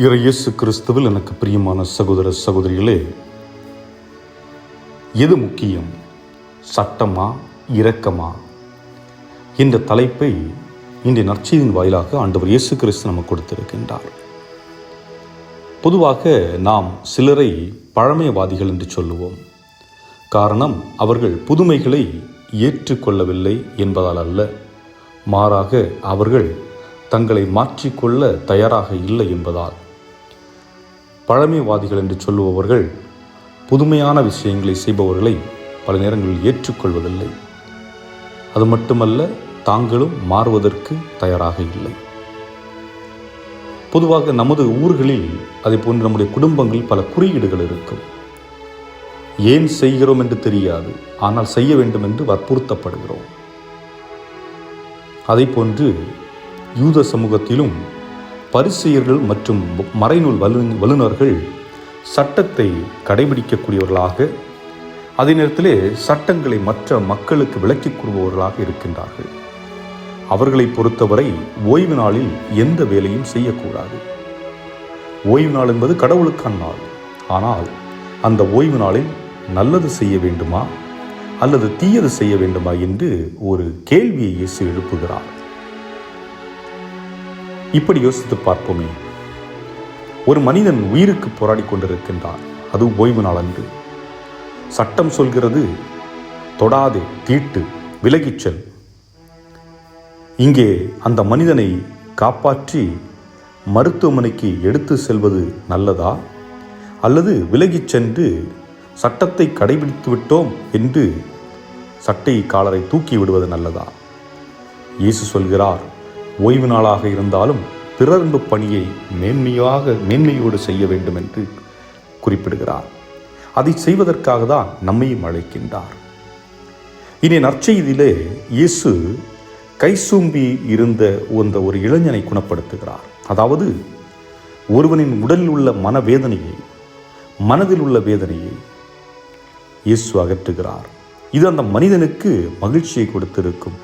இயேசு கிறிஸ்துவில் எனக்கு பிரியமான சகோதர சகோதரிகளே, எது முக்கியம், சட்டமா இரக்கமா என்ற தலைப்பை இன்றைய நற்செய்தியின் வாயிலாக ஆண்டவர் இயேசு கிறிஸ்து நமக்கு கொடுத்திருக்கின்றார். பொதுவாக நாம் சிலரை பழமைவாதிகள் என்று சொல்லுவோம். காரணம், அவர்கள் புதுமைகளை ஏற்றுக்கொள்ளவில்லை என்பதால் அல்ல, மாறாக அவர்கள் தங்களை மாற்றிக்கொள்ள தயாராக இல்லை என்பதால். பழமைவாதிகள் என்று சொல்லுபவர்கள் புதுமையான விஷயங்களை செய்பவர்களை பல நேரங்களில் ஏற்றுக்கொள்வதில்லை. அது மட்டுமல்ல, தாங்களும் மாறுவதற்கு தயாராக இல்லை. பொதுவாக நமது ஊர்களில் அதே போன்று நம்முடைய குடும்பங்களில் பல குறியீடுகள் இருக்கும். ஏன் செய்கிறோம் என்று தெரியாது, ஆனால் செய்ய வேண்டும் என்று வற்புறுத்தப்படுகிறோம். அதே போன்று யூத சமூகத்திலும் பரிசேயர்கள் மற்றும் மறைநூல் வல்லுநர்கள் சட்டத்தை கடைபிடிக்கக்கூடியவர்களாக, அதே நேரத்திலே சட்டங்களை மற்ற மக்களுக்கு விளக்கிக் கூறுபவர்களாக இருக்கின்றார்கள். அவர்களை பொறுத்தவரை ஓய்வு நாளில் எந்த வேலையும் செய்யக்கூடாது. ஓய்வு நாள் என்பது கடவுளுக்கான நாள். ஆனால் அந்த ஓய்வு நாளில் நல்லது செய்ய வேண்டுமா அல்லது தீயது செய்ய வேண்டுமா என்று ஒரு கேள்வியை இயேசு எழுப்புகிறார். இப்படி யோசித்து பார்ப்போமே. ஒரு மனிதன் உயிருக்கு போராடி கொண்டிருக்கின்றார், அது ஓய்வு நாள் அன்று. சட்டம் சொல்கிறது, தொடாதே, தீட்டு, விலகிச் செல். இங்கே அந்த மனிதனை காப்பாற்றி மருத்துவமனைக்கு எடுத்து செல்வது நல்லதா, அல்லது விலகிச் சென்று சட்டத்தை கடைபிடித்து விட்டோம் என்று சட்டை காலரை தூக்கி விடுவது நல்லதா? இயேசு சொல்கிறார், ஓய்வு நாளாக இருந்தாலும் பிறர்பு பணியை மேன்மையோடு செய்ய வேண்டும் என்று குறிப்பிடுகிறார். அதை செய்வதற்காக தான் நம்மையும் அழைக்கின்றார். இனி நற்செய்தியிலே இயேசு கைசூம்பி இருந்த ஒரு இளைஞனை குணப்படுத்துகிறார். அதாவது ஒருவனின் உடலில் உள்ள மனதில் உள்ள வேதனையை இயேசு அகற்றுகிறார். இது அந்த மனிதனுக்கு மகிழ்ச்சியை கொடுத்திருக்கும்.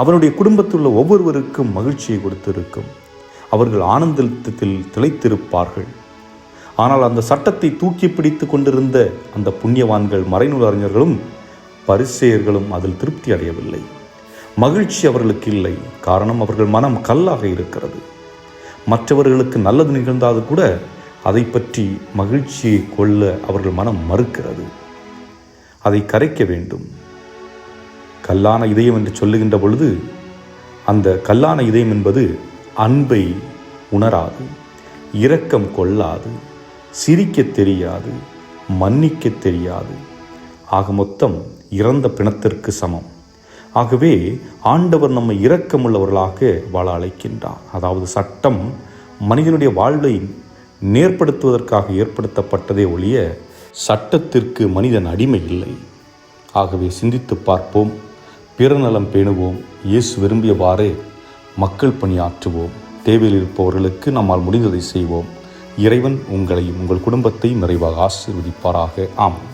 அவனுடைய குடும்பத்தில் உள்ள ஒவ்வொருவருக்கும் மகிழ்ச்சியை கொடுத்திருக்கும். அவர்கள் ஆனந்தத்தில் திளைத்திருப்பார்கள். ஆனால் அந்த சட்டத்தை தூக்கி பிடித்து கொண்டிருந்த அந்த புண்ணியவான்கள், மறைநூல் அறிஞர்களும் பரிசேயர்களும் அதில் திருப்தி அடையவில்லை. மகிழ்ச்சி அவர்களுக்கு இல்லை. காரணம், அவர்கள் மனம் கல்லாக இருக்கிறது. மற்றவர்களுக்கு நல்லது நிகழ்ந்தால் கூட அதை பற்றி மகிழ்ச்சியை கொள்ள அவர்கள் மனம் மறுக்கிறது. அதை கரைக்க வேண்டும். கல்லான இதயம் என்று சொல்லுகின்ற பொழுது, அந்த கல்லான இதயம் என்பது அன்பை உணராது, இரக்கம் கொள்ளாது, சிரிக்க தெரியாது, மன்னிக்க தெரியாது. ஆக மொத்தம் இறந்த பிணத்திற்கு சமம். ஆகவே ஆண்டவர் நம்மை இரக்கமுள்ளவர்களாக வாழ அழைக்கின்றார். அதாவது சட்டம் மனிதனுடைய வாழ்வை நேர்படுத்துவதற்காக ஏற்படுத்தப்பட்டதே ஒழிய சட்டத்திற்கு மனிதன் அடிமை இல்லை. ஆகவே சிந்தித்து பார்ப்போம், பிறநலம் பேணுவோம், இயேசு விரும்பியவாறே மக்கள் பணியாற்றுவோம், தேவையில் இருப்பவர்களுக்கு நம்மால் முடிந்ததை செய்வோம். இறைவன் உங்களையும் உங்கள் குடும்பத்தையும் நிறைவாக ஆசீர்வதிப்பாராக. ஆமென்.